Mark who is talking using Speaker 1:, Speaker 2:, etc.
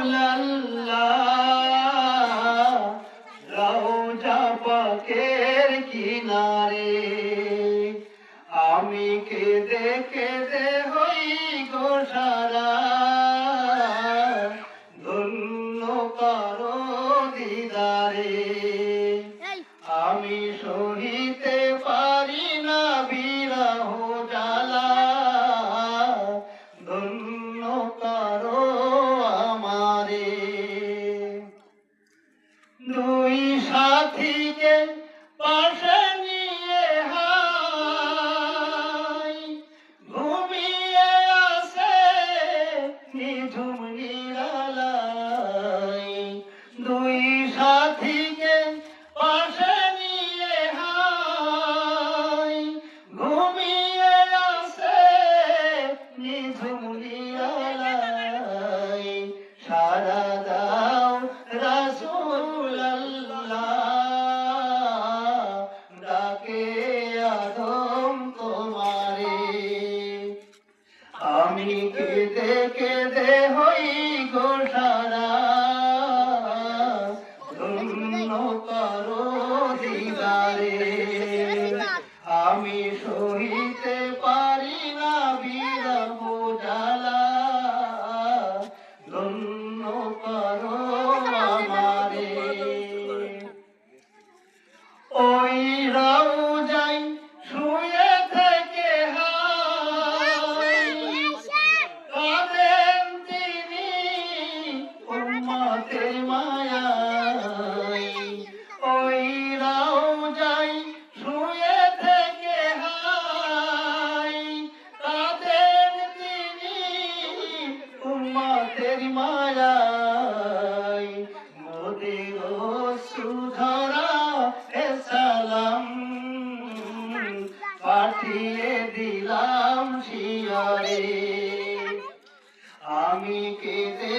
Speaker 1: রাসূলুল্লাহ রওজা পাকের কিনারে আমি কেঁদে কেঁদে হই গো সারা ধন্য কারো দিদারে আমি সহিতে পারি না বিরহ জ্বালা ধন্য কারো আমারে দুই সাথীকে পাশে নিয়ে হাই ঘুমিয়ে আসে নিঝুম নিরালাই দুই সাথীকে পাশে নিয়ে হাই ঘুমিয়ে আসে নিঝুম নিরালাই সারা দাও রাসূলুল্লাহ ডাকে আদম তোমারে আমি কেঁদে কেঁদে হই গো সারা ধন্য করো দিদারে আমি সহিতে পারি না বিরহ জ্বালা ধন্য করো আমারে ওই রওজায় শুয়ে থেকে কাঁদেন তিনি উম্মতের মায়ায় ওই রওজায় শুয়ে থেকে কাঁদেন তিনি উম্মতের মায়ায় মোদের সুধরা সালাম পাঠিয়ে দিলাম শিয়রে আমি কেঁদে